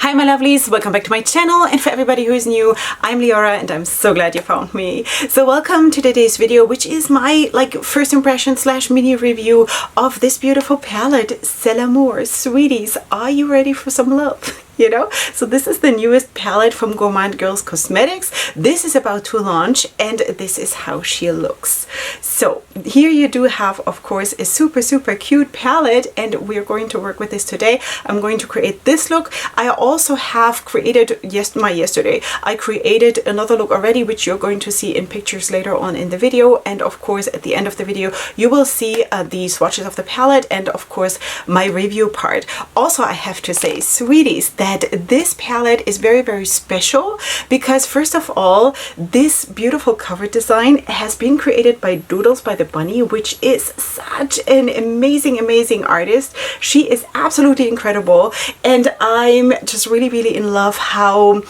Hi my lovelies, welcome back to my channel, and for everybody who is new, I'm Leorah and I'm so glad you found me. So welcome to today's video, which is my first impression slash mini review of this beautiful palette, C'est l'Amour. Sweeties, are you ready for some love? You know, so this is the newest palette from Gourmande Girls Cosmetics. This is about to launch and this is how she looks. So here you do have, of course, a super cute palette, and we're going to work with this today. I'm going to create this look. I also have created yesterday I created another look already, which you're going to see in pictures later on in the video, and of course at the end of the video you will see the swatches of the palette and of course my review part. Also, I have to say, sweeties, that this palette is very special because first of all, this beautiful cover design has been created by Doodles by the Bunny, which is such an amazing artist. She is absolutely incredible, and I'm just really in love how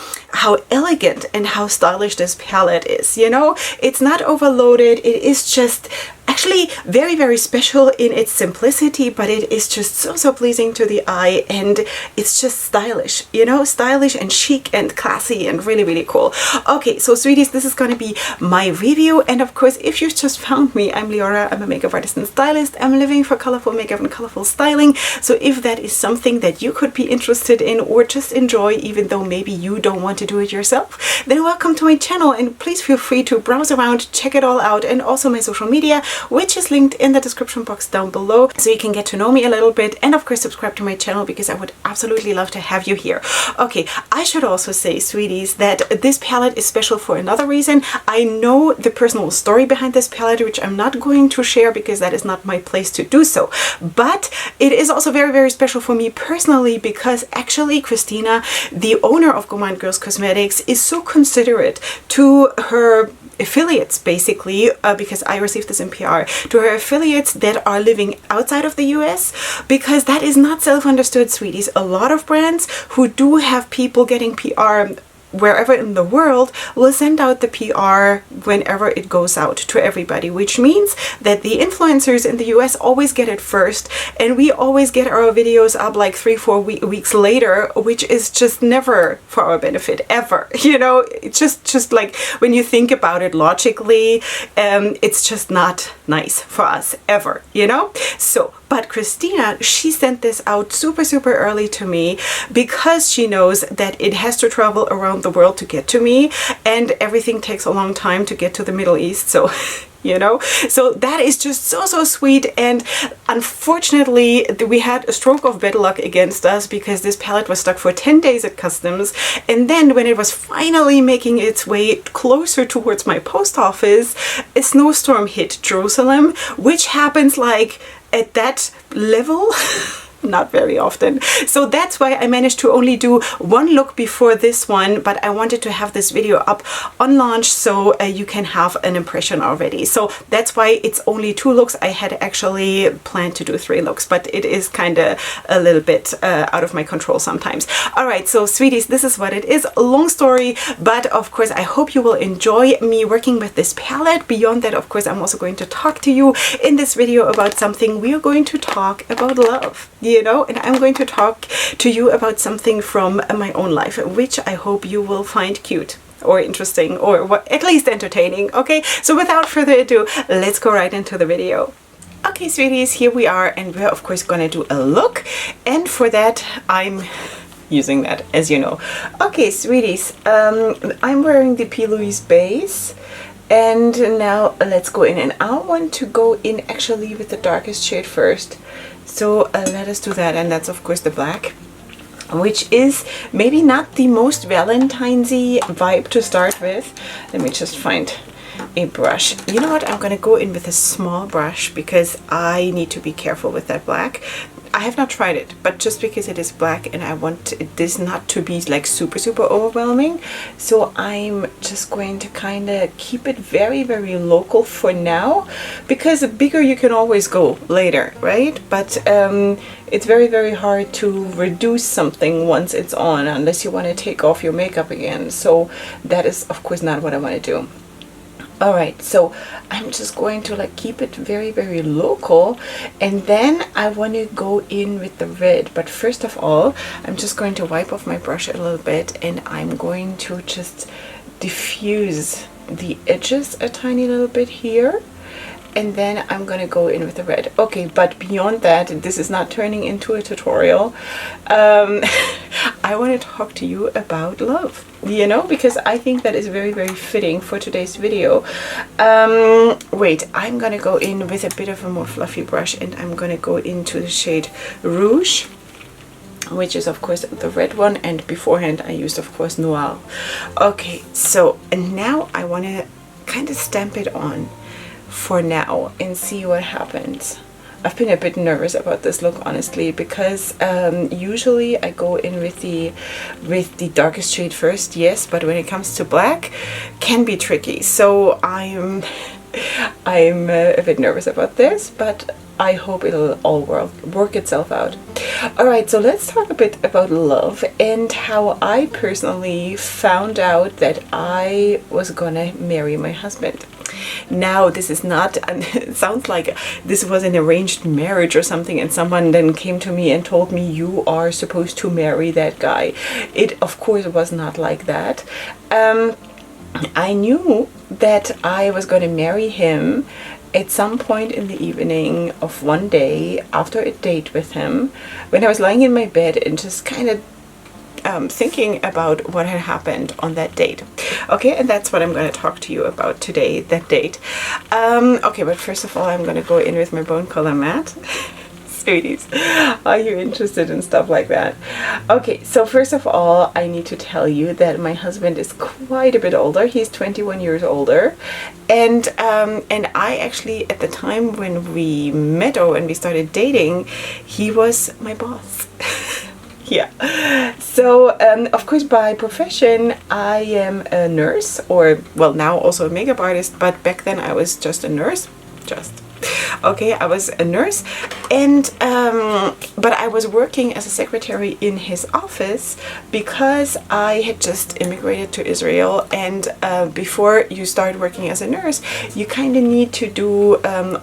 elegant and how stylish this palette is. You know, it's not overloaded. It is just actually very special in its simplicity, but it is just so pleasing to the eye, and it's just stylish, you know, stylish and chic and classy and really cool. Okay, so sweeties, this is going to be my review, and of course, if you just found me, I'm Leorah. I'm a makeup artist and stylist. I'm living for colorful makeup and colorful styling. So if that is something that you could be interested in or just enjoy, even though maybe you don't want to do it yourself, then welcome to my channel, and please feel free to browse around, check it all out, and also my social media, which is linked in the description box down below, so you can get to know me a little bit, and of course subscribe to my channel because I would absolutely love to have you here. Okay, I should also say, sweeties, that this palette is special for another reason. I know the personal story behind this palette, which I'm not going to share because that is not my place to do so, but it is also very special for me personally because actually Christina, the owner of Gourmande Girls Cosmetics, is so considerate to her affiliates, basically, because I received this in PR, to her affiliates that are living outside of the US, because that is not self-understood, sweeties. A lot of brands who do have people getting PR wherever in the world will send out the PR whenever it goes out to everybody, which means that the influencers in the US always get it first, and we always get our videos up like 3-4 weeks later, which is just never for our benefit ever. You know, it's just like when you think about it logically, it's just not nice for us ever, you know. So but Christina, she sent this out super early to me because she knows that it has to travel around the world to get to me, and everything takes a long time to get to the Middle East, so you know, so that is just so sweet. And unfortunately we had a stroke of bad luck against us because this palette was stuck for 10 days at customs, and then when it was finally making its way closer towards my post office, a snowstorm hit Jerusalem, which happens like at that level not very often. So that's why I managed to only do one look before this one, but I wanted to have this video up on launch so you can have an impression already. So that's why it's only 2 looks. I had actually planned to do 3 looks, but it is kind of a little bit out of my control sometimes. All right, so sweeties, this is what it is. A long story, but of course I hope you will enjoy me working with this palette. Beyond that, of course, I'm also going to talk to you in this video about something. We are going to talk about love, you know, and I'm going to talk to you about something from my own life, which I hope you will find cute or interesting or at least entertaining. Okay, so without further ado, let's go right into the video. Okay, sweeties, here we are, and we're of course going to do a look, and for that I'm using that, as you know. Okay, sweeties, I'm wearing the P. Louise base. And now let's go in, and I want to go in actually with the darkest shade first. So let us do that, and that's of course the black, which is maybe not the most Valentine's-y vibe to start with. Let me just find a brush. You know what? I'm gonna go in with a small brush because I need to be careful with that black. I have not tried it, but just because it is black and I want this not to be like super overwhelming, so I'm just going to kind of keep it very local for now, because bigger you can always go later, right? But it's very hard to reduce something once it's on unless you want to take off your makeup again, so that is of course not what I want to do. Alright, so I'm just going to like keep it very, very local, and then I want to go in with the red. But first of all, I'm just going to wipe off my brush a little bit, and I'm going to just diffuse the edges a tiny little bit here, and then I'm gonna go in with the red. Okay, but beyond that, this is not turning into a tutorial. I want to talk to you about love, you know, because I think that is very, very fitting for today's video. Wait, I'm gonna go in with a bit of a more fluffy brush, and I'm gonna go into the shade Rouge, which is of course the red one, and beforehand I used of course Noir. Okay, so and now I want to kind of stamp it on for now and see what happens. I've been a bit nervous about this look, honestly, because usually I go in with the darkest shade first, yes, but when it comes to black, can be tricky. So I'm a bit nervous about this, but I hope it'll all work itself out. Alright, so let's talk a bit about love and how I personally found out that I was gonna marry my husband. Now, this is not, it sounds like this was an arranged marriage or something, and someone then came to me and told me, you are supposed to marry that guy. It, of course, was not like that. I knew that I was going to marry him at some point in the evening of one day after a date with him, when I was lying in my bed and just kind of thinking about what had happened on that date. Okay, and that's what I'm going to talk to you about today, that date. Okay, but first of all, I'm going to go in with my bone color matte. Sweeties, are you interested in stuff like that? Okay, so first of all, I need to tell you that my husband is quite a bit older. He's 21 years older, and I actually, at the time when we met or when we started dating, he was my boss. Yeah, so of course by profession I am a nurse, or well, now also a makeup artist, but back then I was just a nurse, okay, I was a nurse, and but I was working as a secretary in his office because I had just immigrated to Israel, and before you start working as a nurse, you kind of need to do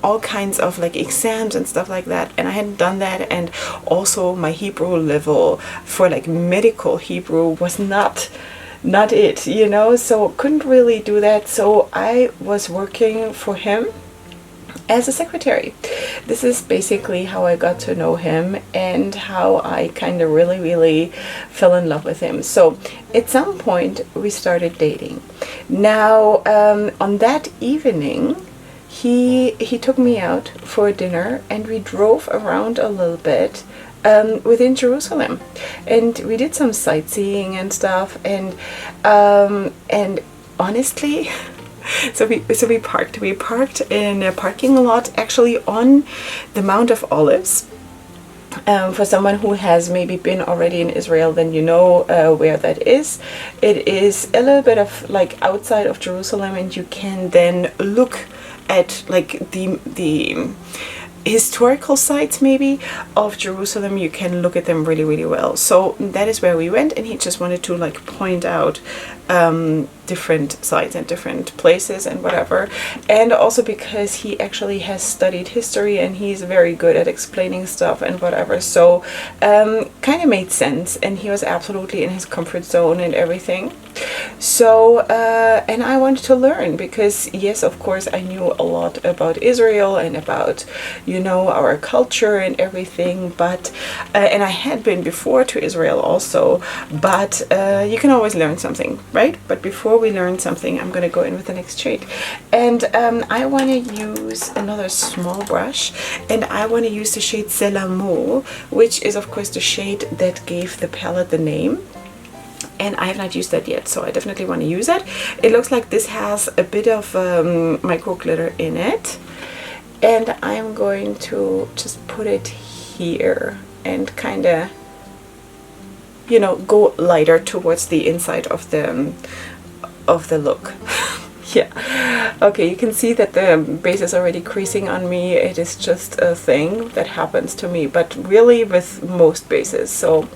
all kinds of like exams and stuff like that, and I hadn't done that, and also my Hebrew level for like medical Hebrew was not it, you know, so couldn't really do that, so I was working for him as a secretary. This is basically how I got to know him and how I kind of really fell in love with him. So at some point we started dating. Now on that evening he took me out for dinner, and we drove around a little bit within Jerusalem, and we did some sightseeing and stuff, and honestly, so we parked in a parking lot actually on the Mount of Olives. For someone who has maybe been already in Israel, then you know where that is. It is a little bit of like outside of Jerusalem, and you can then look at like the historical sites maybe of Jerusalem. You can look at them really well. So that is where we went, and he just wanted to like point out different sites and different places and whatever, and also because he actually has studied history and he's very good at explaining stuff and whatever, so kind of made sense, and he was absolutely in his comfort zone and everything. So and I wanted to learn, because yes, of course I knew a lot about Israel and about, you know, our culture and everything, but and I had been before to Israel also, but you can always learn something, right? But before we learn something, I'm gonna go in with the next shade, and I want to use another small brush, and I want to use the shade C'est l'Amour, which is of course the shade that gave the palette the name. And I have not used that yet, so I definitely want to use it. It looks like this has a bit of micro glitter in it, and I'm going to just put it here and kind of, you know, go lighter towards the inside of the look. Yeah, okay, you can see that the base is already creasing on me. It is just a thing that happens to me, but really with most bases. So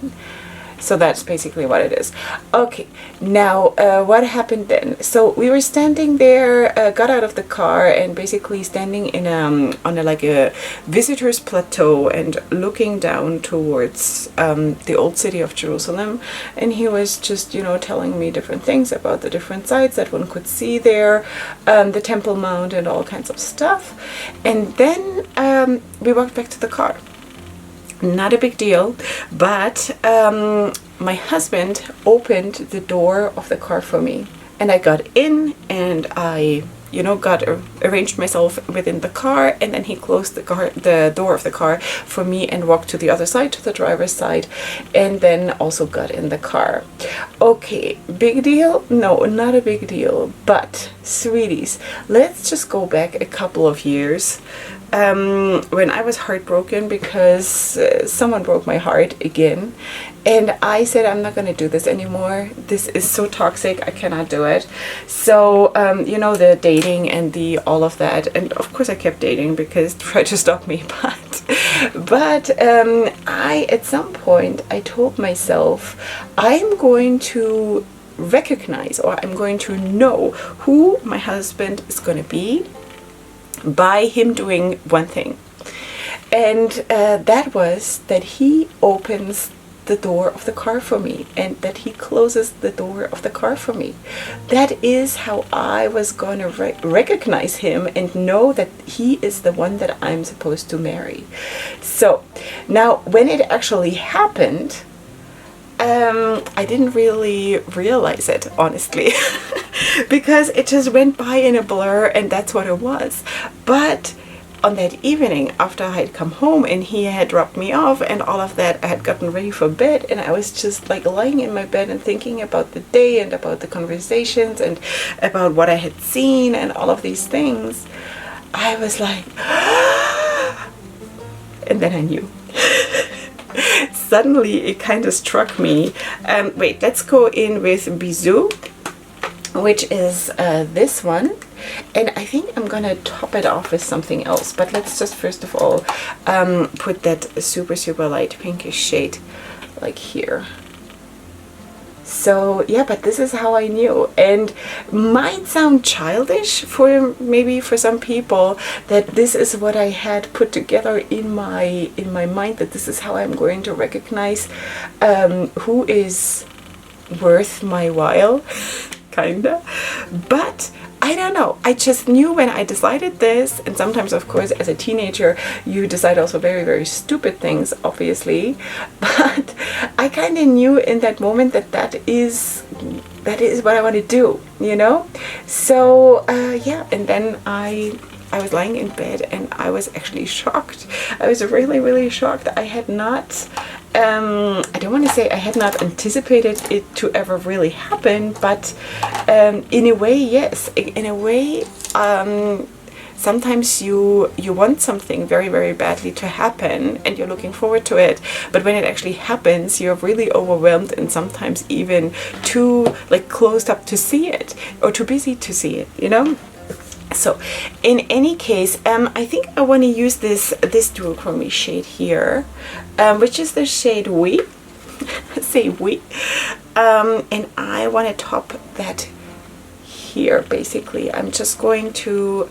So that's basically what it is. Okay, now what happened then? So we were standing there, got out of the car, and basically standing in on a, like a visitor's plateau and looking down towards the old city of Jerusalem. And he was just, you know, telling me different things about the different sites that one could see there, the Temple Mount and all kinds of stuff. And then we walked back to the car. Not a big deal, but my husband opened the door of the car for me, and I got in, and I, you know, arranged myself within the car, and then he closed the door of the car for me and walked to the other side, to the driver's side, and then also got in the car. Okay, big deal? No, not a big deal, but sweeties, let's just go back a couple of years. When I was heartbroken because someone broke my heart again, and I said, I'm not going to do this anymore. This is so toxic. I cannot do it. So, you know, the dating and the all of that. And of course I kept dating because they tried to stop me. But at some point, I told myself, I'm going to recognize, or I'm going to know who my husband is going to be by him doing one thing, and that was that he opens the door of the car for me, and that he closes the door of the car for me. That is how I was going to recognize him and know that he is the one that I'm supposed to marry. So now when it actually happened, I didn't really realize it, honestly, because it just went by in a blur, and that's what it was. But on that evening, after I had come home and he had dropped me off and all of that, I had gotten ready for bed, and I was just like lying in my bed and thinking about the day and about the conversations and about what I had seen and all of these things. I was like, and then I knew. Suddenly it kind of struck me. Wait, let's go in with Bisou, which is this one, and I think I'm gonna top it off with something else, but let's just first of all put that super light pinkish shade like here. So yeah, but this is how I knew, and might sound childish for maybe for some people, that this is what I had put together in my mind, that this is how I'm going to recognize who is worth my while, kinda. But I don't know, I just knew when I decided this, and sometimes of course as a teenager you decide also very stupid things, obviously, but I kind of knew in that moment that that is what I want to do, you know. So yeah, and then I was lying in bed and I was actually shocked. I was really shocked. I had not I don't want to say I had not anticipated it to ever really happen, but in a way, yes. In a way, sometimes you want something very badly to happen and you're looking forward to it, but when it actually happens, you're really overwhelmed and sometimes even too like closed up to see it, or too busy to see it, you know. So in any case, I think I want to use this duochrome shade here, which is the shade We. Say We. And I want to top that here, basically. I'm just going to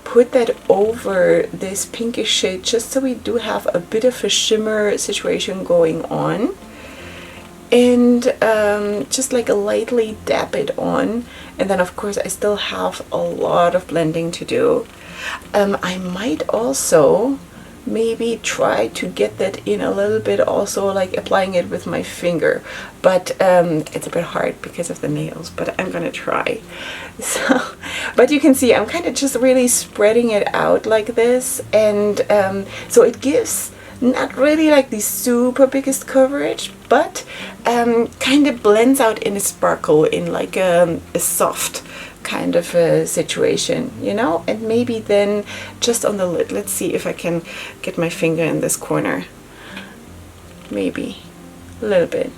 put that over this pinkish shade, just so we do have a bit of a shimmer situation going on. And just like lightly dab it on, and then of course I still have a lot of blending to do. I might also maybe try to get that in a little bit, also like applying it with my finger, but it's a bit hard because of the nails, but I'm gonna try. So, but you can see I'm kind of just really spreading it out like this, and so it gives not really like the super biggest coverage, but kind of blends out in a sparkle, in like a soft kind of a situation, you know. And maybe then just on the lid, let's see if I can get my finger in this corner, maybe a little bit.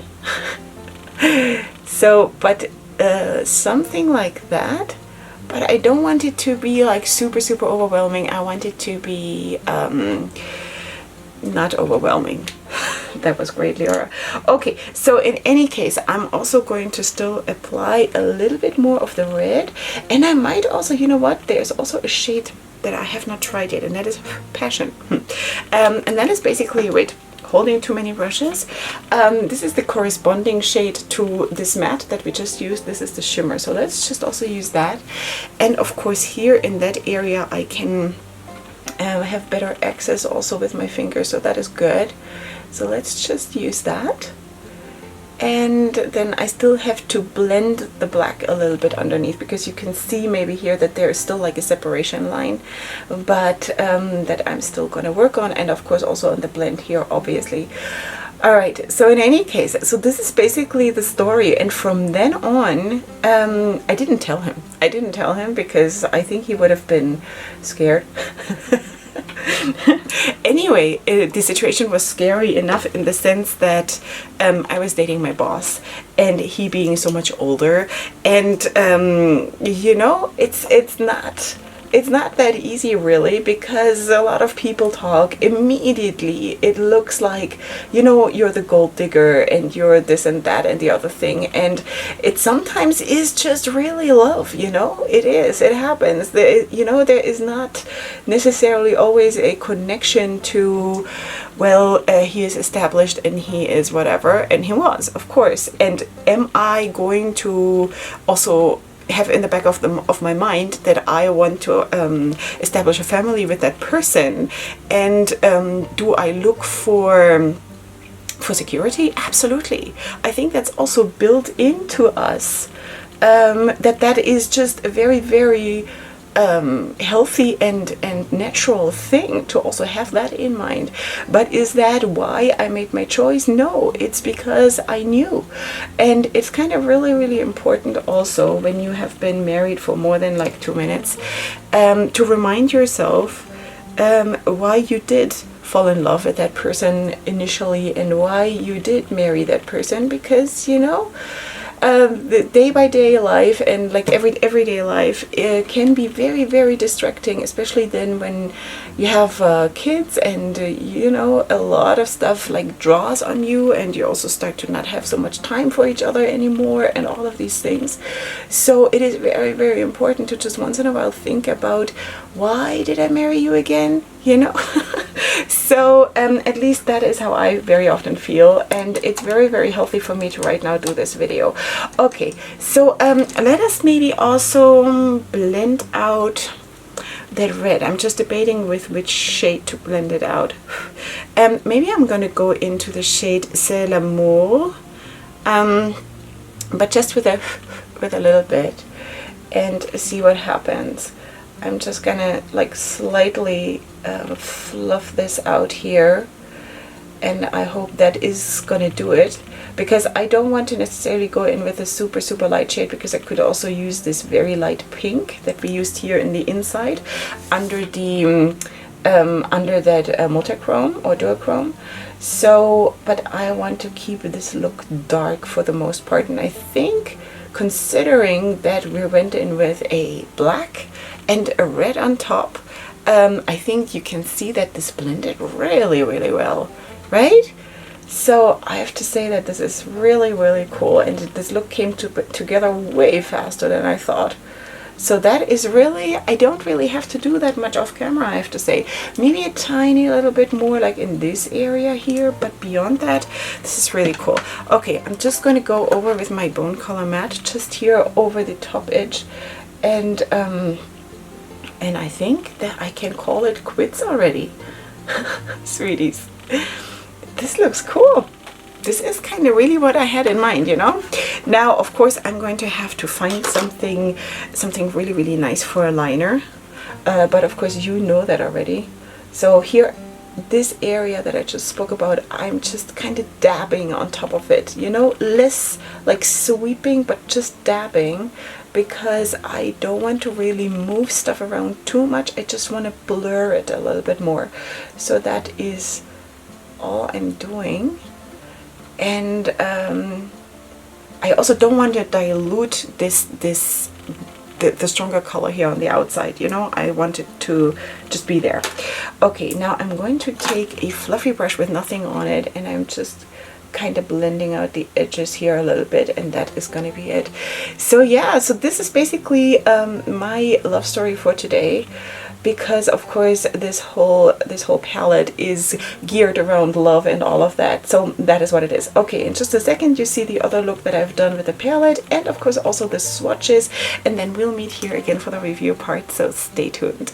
So, but something like that. But I don't want it to be like super overwhelming. I want it to be not overwhelming. That was great, Leorah. Okay, so in any case, I'm also going to still apply a little bit more of the red. And I might also, you know what, there's also a shade that I have not tried yet, and that is Passion. And that is basically, wait, holding too many brushes. This is the corresponding shade to this matte that we just used. This is the shimmer. So let's just also use that. And of course here in that area I can have better access also with my finger, so that is good. So let's just use that. And then I still have to blend the black a little bit underneath, because you can see maybe here that there is still like a separation line, but that I'm still going to work on, and of course also on the blend here, obviously. All right, so in any case, so this is basically the story, and from then on, I didn't tell him. I didn't tell him because I think he would have been scared. Anyway, the situation was scary enough in the sense that I was dating my boss, and he being so much older, and you know, it's not that easy really, because a lot of people talk immediately. It looks like, you know, you're the gold digger and you're this and that and the other thing, and it sometimes is just really love, you know. It happens. You know, there is not necessarily always a connection to, well, he is established and he is whatever, and he was, of course. And am I going to also have in the back of my mind that I want to establish a family with that person, and do I look for security? Absolutely. I think that's also built into us, that is just a very, very healthy and natural thing to also have that in mind. But is that why I made my choice? No, it's because I knew. And it's kind of really, really important also when you have been married for more than like 2 minutes, to remind yourself why you did fall in love with that person initially, and why you did marry that person. Because, you know, the day-by-day life and like everyday life, it can be very, very distracting, especially then when you have kids, and you know, a lot of stuff like draws on you, and you also start to not have so much time for each other anymore, and all of these things. So it is very, very important to just once in a while think about, why did I marry you again, you know? So at least that is how I very often feel, and it's very, very healthy for me to right now do this video. Okay, so let us maybe also blend out that red. I'm just debating with which shade to blend it out. Maybe I'm gonna go into the shade C'est l'Amour, but just with a little bit, and see what happens. I'm just gonna like slightly fluff this out here, and I hope that is gonna do it, because I don't want to necessarily go in with a super, super light shade, because I could also use this very light pink that we used here in the inside under the under that multichrome or duochrome. So, but I want to keep this look dark for the most part, and I think, considering that we went in with a black and a red on top, I think you can see that this blended really, really well, right? So I have to say that this is really, really cool, and this look came together way faster than I thought. So that is really, I don't really have to do that much off camera, I have to say. Maybe a tiny little bit more like in this area here, but beyond that, this is really cool. Okay, I'm just going to go over with my Bone Color Matte just here over the top edge, and I think that I can call it quits already. Sweeties, this looks cool. This is kind of really what I had in mind, you know. Now, of course, I'm going to have to find something really, really nice for a liner. But of course, you know that already. So here, this area that I just spoke about, I'm just kind of dabbing on top of it, you know, less like sweeping, but just dabbing, because I don't want to really move stuff around too much. I just want to blur it a little bit more. So that is all I'm doing. And I also don't want to dilute this the stronger color here on the outside, you know. I want it to just be there. Okay, now I'm going to take a fluffy brush with nothing on it, and I'm just kind of blending out the edges here a little bit, and that is going to be it. So yeah, so this is basically my love story for today, because of course this whole palette is geared around love and all of that. So that is what it is. Okay, in just a second you see the other look that I've done with the palette, and of course also the swatches, and then we'll meet here again for the review part, so stay tuned.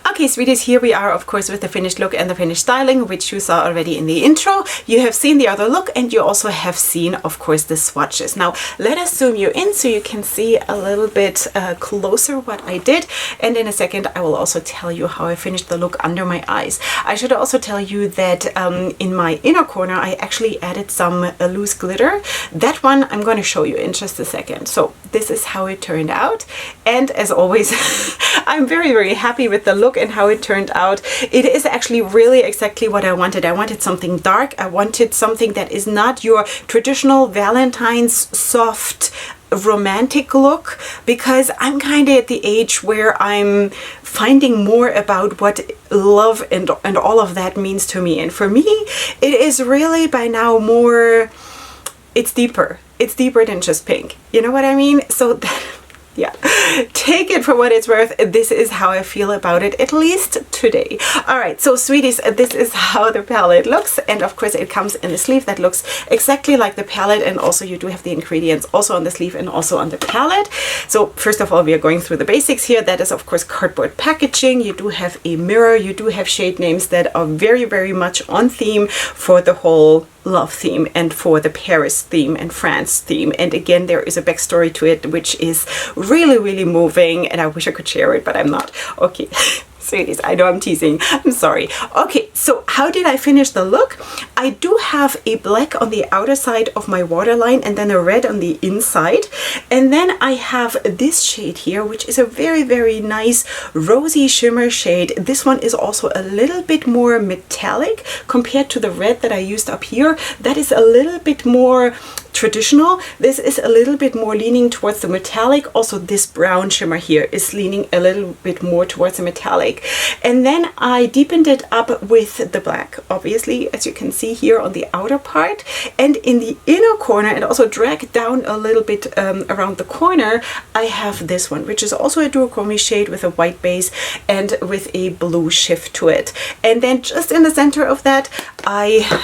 Okay, sweeties, here we are, of course, with the finished look and the finished styling, which you saw already in the intro. You have seen the other look, and you also have seen, of course, the swatches. Now, let us zoom you in so you can see a little bit closer what I did. And in a second, I will also tell you how I finished the look under my eyes. I should also tell you that in my inner corner, I actually added some loose glitter. That one I'm going to show you in just a second. So this is how it turned out. And as always, I'm very, very happy with the look and how it turned out. It is actually really exactly what I wanted. I wanted something dark. I wanted something that is not your traditional Valentine's soft romantic look, because I'm kind of at the age where I'm finding more about what love and all of that means to me. And for me, it is really by now more, it's deeper. It's deeper than just pink. You know what I mean? So yeah, take it for what it's worth. This is how I feel about it, at least today. All right, so sweeties, this is how the palette looks. And of course it comes in a sleeve that looks exactly like the palette. And also you do have the ingredients also on the sleeve and also on the palette. So first of all, we are going through the basics here. That is, of course, cardboard packaging. You do have a mirror. You do have shade names that are very, very much on theme for the whole love theme and for the Paris theme and France theme. And again, there is a backstory to it, which is really, really moving, and I wish I could share it, but I'm not. Okay. Sweeties, I know I'm teasing. I'm sorry. Okay, so how did I finish the look? I do have a black on the outer side of my waterline and then a red on the inside. And then I have this shade here, which is a very, very nice rosy shimmer shade. This one is also a little bit more metallic compared to the red that I used up here. That is a little bit more traditional. This is a little bit more leaning towards the metallic. Also, this brown shimmer here is leaning a little bit more towards the metallic. And then I deepened it up with the black, obviously, as you can see here on the outer part. And in the inner corner, and also dragged down a little bit around the corner, I have this one, which is also a duochrome shade with a white base and with a blue shift to it. And then just in the center of that, I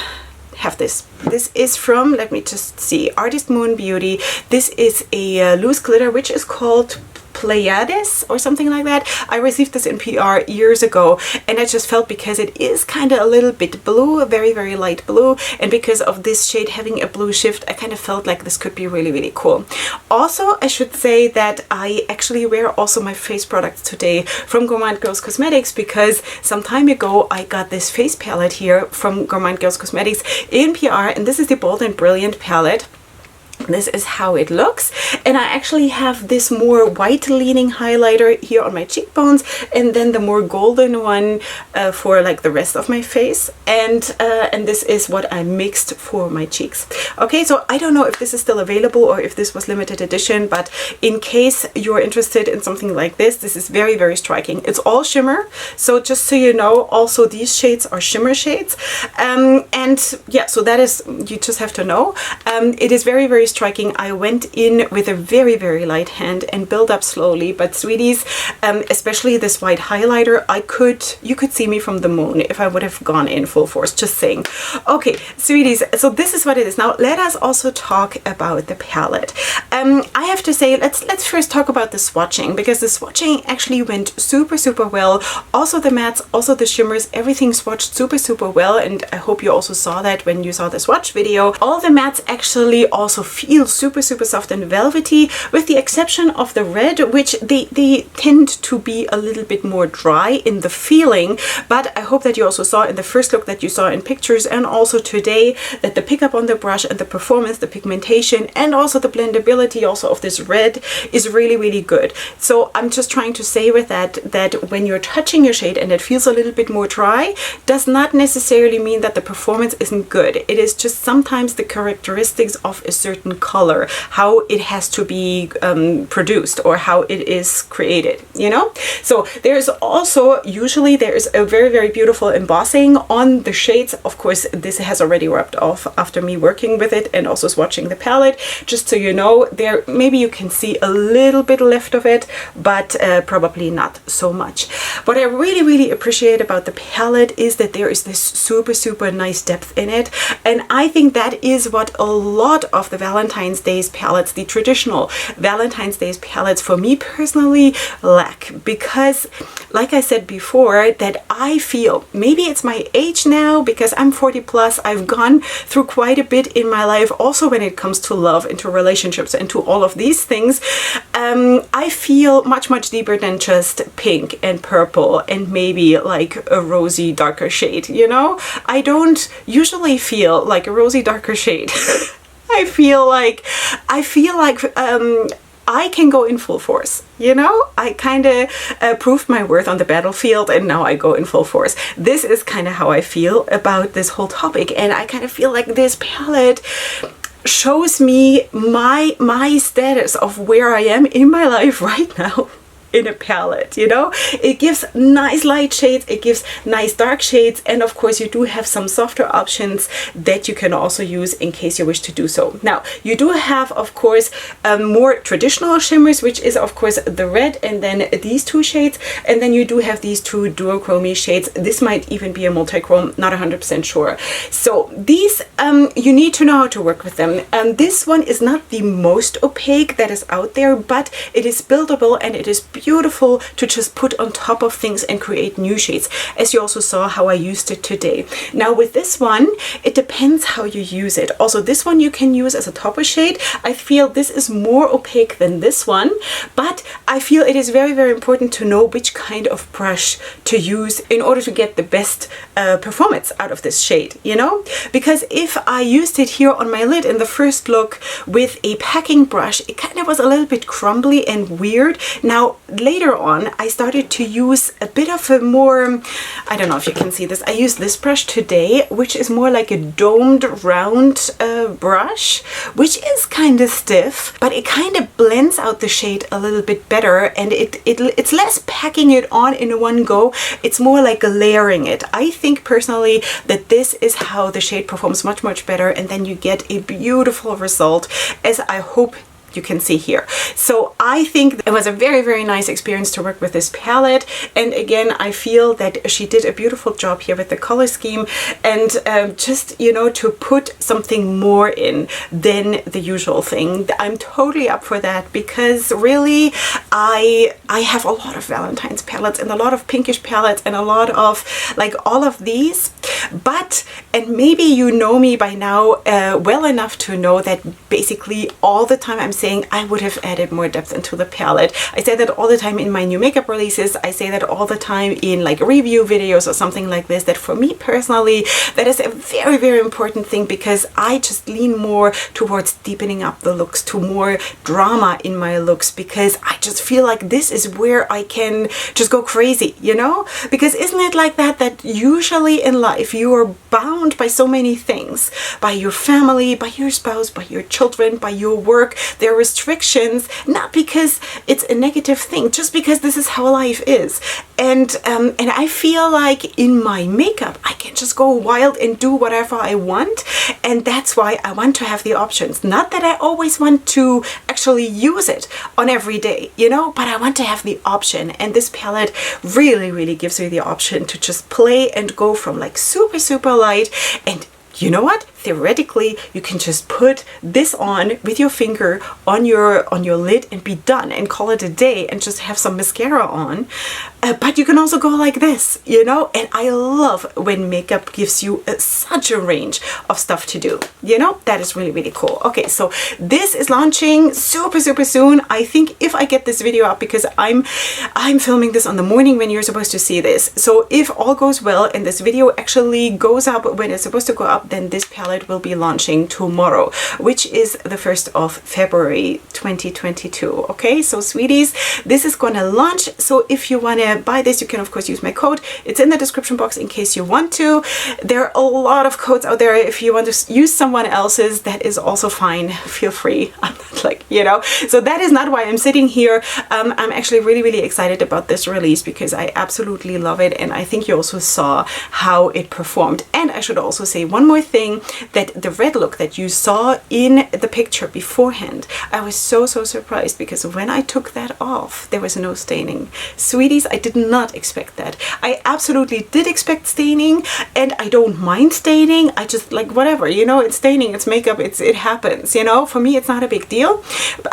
have this. This is from, let me just see, Artist Moon Beauty. This is a loose glitter, which is called Pleiades or something like that. I received this in PR years ago, and I just felt, because it is kind of a little bit blue, a very, very light blue, and because of this shade having a blue shift, I kind of felt like this could be really, really cool. Also, I should say that I actually wear also my face products today from Gourmande Girls Cosmetics, because some time ago I got this face palette here from Gourmande Girls Cosmetics in PR, and this is the Bold and Brilliant palette. This is how it looks, and I actually have this more white leaning highlighter here on my cheekbones, and then the more golden one for like the rest of my face, and this is what I mixed for my cheeks. Okay, so I don't know if this is still available or if this was limited edition, but in case you're interested in something like this, this is very, very striking. It's all shimmer, so just so you know, also these shades are shimmer shades, and yeah, so that is, you just have to know. It is very, very striking. I went in with a very, very light hand and build up slowly, but sweeties, especially this white highlighter, you could see me from the moon if I would have gone in full force, just saying. Okay, sweeties, so this is what it is. Now let us also talk about the palette. I have to say, let's first talk about the swatching, because the swatching actually went super, super well. Also the mattes, also the shimmers, everything swatched super, super well, and I hope you also saw that when you saw the swatch video. All the mattes actually also feel super soft and velvety, with the exception of the red, which they tend to be a little bit more dry in the feeling. But I hope that you also saw in the first look that you saw in pictures, and also today, that the pickup on the brush and the performance, the pigmentation, and also the blendability also of this red is really good. So I'm just trying to say with that when you're touching your shade and it feels a little bit more dry, does not necessarily mean that the performance isn't good. It is just sometimes the characteristics of a certain color, how it has to be produced or how it is created, you know? So there's also, usually there's a very beautiful embossing on the shades. Of course, this has already rubbed off after me working with it and also swatching the palette, just so you know. There, maybe you can see a little bit left of it, but probably not so much. What I really appreciate about the palette is that there is this super nice depth in it, and I think that is what a lot of the Valentine's Day's palettes, the traditional Valentine's Day's palettes, for me personally lack. Because like I said before, that I feel, maybe it's my age now, because I'm 40 plus, I've gone through quite a bit in my life also when it comes to love and to relationships and to all of these things. I feel much deeper than just pink and purple and maybe like a rosy darker shade, you know? I don't usually feel like a rosy darker shade. I feel like I can go in full force, you know? I kind of proved my worth on the battlefield, and now I go in full force. This is kind of how I feel about this whole topic, and I kind of feel like this palette shows me my status of where I am in my life right now in a palette, you know? It gives nice light shades, it gives nice dark shades, and of course you do have some softer options that you can also use in case you wish to do so. Now, you do have, of course, more traditional shimmers, which is of course the red and then these two shades, and then you do have these two duochrome shades. This might even be a multi-chrome, not 100% sure. So these, you need to know how to work with them. This one is not the most opaque that is out there, but it is buildable and it is beautiful to just put on top of things and create new shades, as you also saw how I used it today. Now with this one, it depends how you use it. Also, this one you can use as a topper shade. I feel this is more opaque than this one, but I feel it is very important to know which kind of brush to use in order to get the best performance out of this shade, you know? Because if I used it here on my lid in the first look with a packing brush, it kind of was a little bit crumbly and weird. Now later on, I started to use a bit of a more, I don't know if you can see this, I used this brush today, which is more like a domed round brush, which is kind of stiff, but it kind of blends out the shade a little bit better, and it's less packing it on in one go, it's more like layering it. I think personally that this is how the shade performs much better, and then you get a beautiful result, as I hope you can see here. So I think it was a very nice experience to work with this palette, and again I feel that she did a beautiful job here with the color scheme, and just, you know, to put something more in than the usual thing. I'm totally up for that, because really I have a lot of Valentine's palettes and a lot of pinkish palettes and a lot of like all of these, but, and maybe you know me by now well enough to know that basically all the time I'm saying I would have added more depth into the palette. I say that all the time in my new makeup releases. I say that all the time in like review videos or something like this, that for me personally, that is a very important thing, because I just lean more towards deepening up the looks, to more drama in my looks, because I just feel like this is where I can just go crazy, you know? Because isn't it like that usually in life you are bound by so many things, by your family, by your spouse, by your children, by your work. There are restrictions, not because it's a negative thing, just because this is how life is. And I feel like in my makeup I can just go wild and do whatever I want, and that's why I want to have the options. Not that I always want to actually use it on every day, you know, but I want to have the option, and this palette really gives you the option to just play and go from like super light and you know what? Theoretically, you can just put this on with your finger on your lid and be done and call it a day and just have some mascara on. But you can also go like this, you know? And I love when makeup gives you such a range of stuff to do, you know? That is really, really cool. Okay, so this is launching super, super soon. I think if I get this video up, because I'm filming this on the morning when you're supposed to see this. So if all goes well and this video actually goes up when it's supposed to go up, then this palette will be launching tomorrow, which is the 1st of February 2022. Okay, so sweeties, this is gonna launch. So if you wanna buy this, you can of course use my code. It's in the description box in case you want to. There are a lot of codes out there. If you want to use someone else's, that is also fine. Feel free. I'm not like, you know, so that is not why I'm sitting here. I'm actually really, really excited about this release because I absolutely love it. And I think you also saw how it performed. And I should also say one more thing, that the red look that you saw in the picture beforehand, I was so surprised because when I took that off, there was no staining. Sweeties, I did not expect that. I absolutely did expect staining, and I don't mind staining. I just like whatever, you know, it's staining, it's makeup, it happens, you know. For me, it's not a big deal.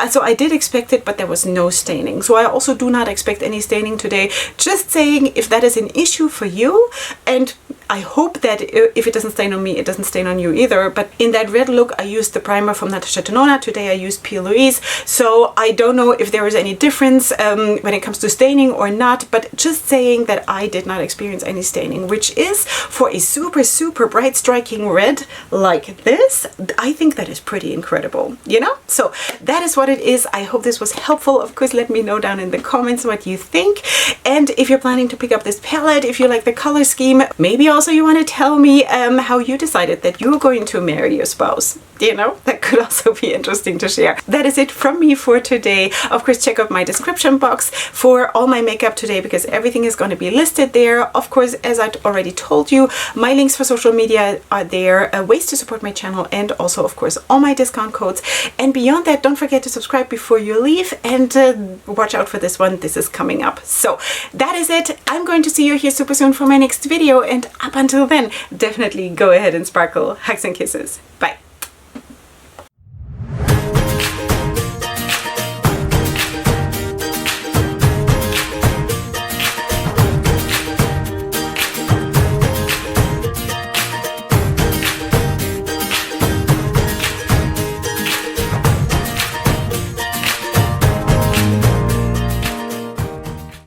So I did expect it, but there was no staining. So I also do not expect any staining today. Just saying, if that is an issue for you, and I hope that if it doesn't stain on me, it doesn't stain on you either. But in that red look, I used the primer from Natasha Denona. Today I used P. Louise. So I don't know if there is any difference when it comes to staining or not. But just saying that I did not experience any staining, which is for a super bright striking red like this, I think that is pretty incredible, you know? So that is what it is. I hope this was helpful. Of course, let me know down in the comments what you think. And if you're planning to pick up this palette, if you like the color scheme, maybe also you want to tell me how you decided that you're going to marry your spouse. You know, that could also be interesting to share. That is it from me for today. Of course, check out my description box for all my makeup today because everything is going to be listed there. Of course, as I already told you, my links for social media are there, ways to support my channel, and also, of course, all my discount codes. And beyond that, don't forget to subscribe before you leave and watch out for this one. This is coming up. So that is it. I'm going to see you here super soon for my next video. And up until then, definitely go ahead and sparkle. Hugs and kisses. Bye.